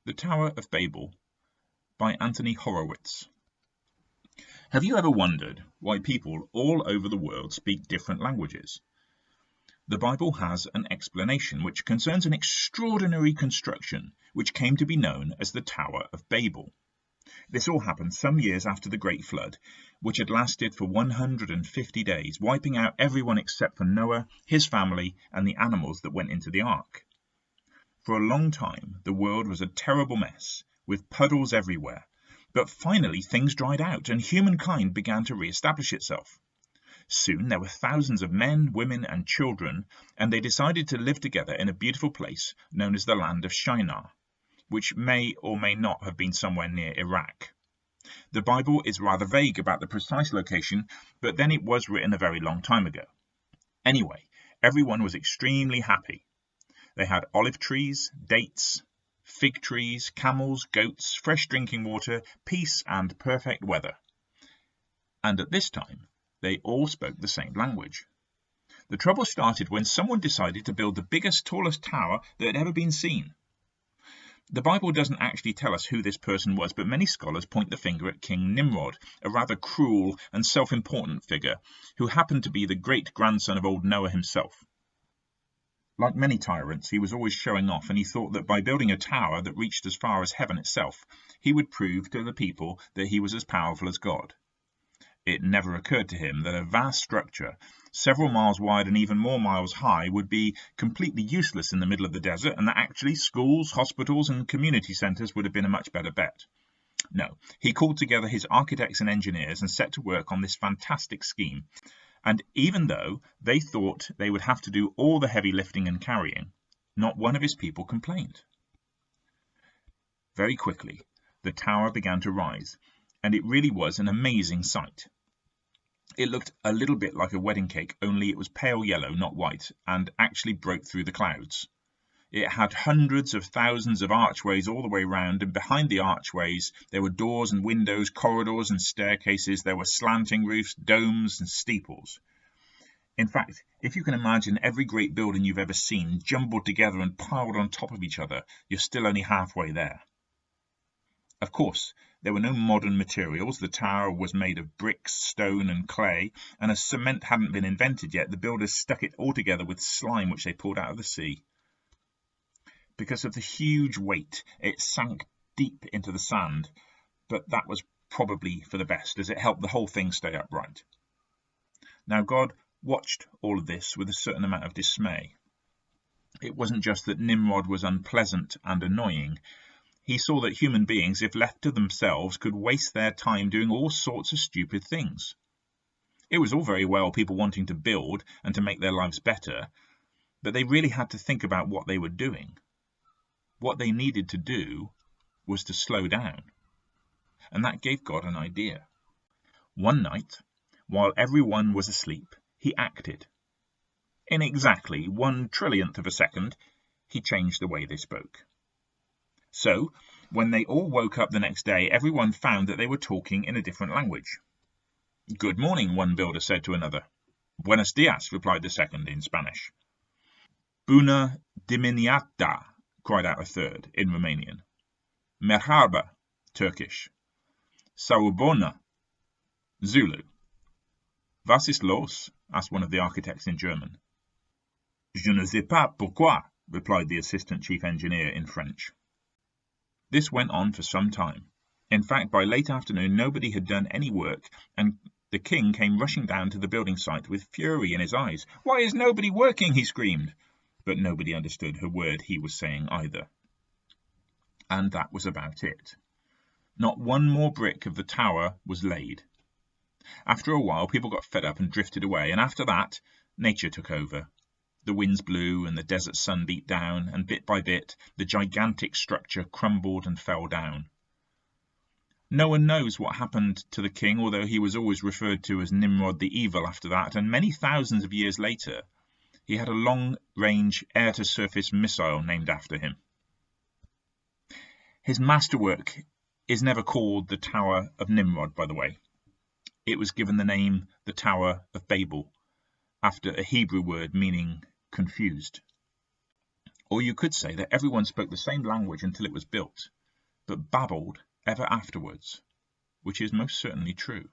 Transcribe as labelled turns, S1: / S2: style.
S1: The Tower of Babel by Anthony Horowitz. Have you ever wondered why people all over the world speak different languages? The Bible has an explanation which concerns an extraordinary construction which came to be known as the Tower of Babel. This all happened some years after the Great Flood, which had lasted for 150 days, wiping out everyone except for Noah, his family, and the animals that went into the ark. For a long time, the world was a terrible mess, with puddles everywhere. But finally things dried out, and humankind began to re-establish itself. Soon there were thousands of men, women, and children, and they decided to live together in a beautiful place known as the land of Shinar, which may or may not have been somewhere near Iraq. The Bible is rather vague about the precise location, but then it was written a very long time ago. Anyway, everyone was extremely happy. They had olive trees, dates, fig trees, camels, goats, fresh drinking water, peace and perfect weather. And at this time, they all spoke the same language. The trouble started when someone decided to build the biggest, tallest tower that had ever been seen. The Bible doesn't actually tell us who this person was, but many scholars point the finger at King Nimrod, a rather cruel and self-important figure, who happened to be the great-grandson of old Noah himself. Like many tyrants, he was always showing off, and he thought that by building a tower that reached as far as heaven itself, he would prove to the people that he was as powerful as God. It never occurred to him that a vast structure, several miles wide and even more miles high, would be completely useless in the middle of the desert, and that actually schools, hospitals, and community centres would have been a much better bet. No, he called together his architects and engineers and set to work on this fantastic scheme. And even though they thought they would have to do all the heavy lifting and carrying, not one of his people complained. Very quickly, the tower began to rise, and it really was an amazing sight. It looked a little bit like a wedding cake, only it was pale yellow, not white, and actually broke through the clouds. It had hundreds of thousands of archways all the way round, and behind the archways there were doors and windows, corridors and staircases. There were slanting roofs, domes and steeples. In fact, if you can imagine every great building you've ever seen jumbled together and piled on top of each other, you're still only halfway there. Of course, there were no modern materials. The tower was made of bricks, stone and clay, and as cement hadn't been invented yet, the builders stuck it all together with slime which they pulled out of the sea. Because of the huge weight, it sank deep into the sand, but that was probably for the best, as it helped the whole thing stay upright. Now God watched all of this with a certain amount of dismay. It wasn't just that Nimrod was unpleasant and annoying. He saw that human beings, if left to themselves, could waste their time doing all sorts of stupid things. It was all very well people wanting to build and to make their lives better, but they really had to think about what they were doing. What they needed to do was to slow down, and that gave God an idea. One night, while everyone was asleep, he acted. In exactly 1/trillionth of a second, he changed the way they spoke. So, when they all woke up the next day, everyone found that they were talking in a different language. "Good morning," one builder said to another. "Buenos dias," replied the second in Spanish. "Bună dimineața," cried out a third, in Romanian. "Merhaba," Turkish. "Sawubona," Zulu. "Was ist los?" asked one of the architects in German. "Je ne sais pas pourquoi," replied the assistant chief engineer in French. This went on for some time. In fact, by late afternoon nobody had done any work, and the king came rushing down to the building site with fury in his eyes. "Why is nobody working?" he screamed. But nobody understood a word he was saying either. And that was about it. Not one more brick of the tower was laid. After a while, people got fed up and drifted away, and after that, nature took over. The winds blew, and the desert sun beat down, and bit by bit, the gigantic structure crumbled and fell down. No one knows what happened to the king, although he was always referred to as Nimrod the Evil after that, and many thousands of years later, he had a long-range air-to-surface missile named after him. His masterwork is never called the Tower of Nimrod, by the way. It was given the name the Tower of Babel, after a Hebrew word meaning confused. Or you could say that everyone spoke the same language until it was built, but babbled ever afterwards, which is most certainly true.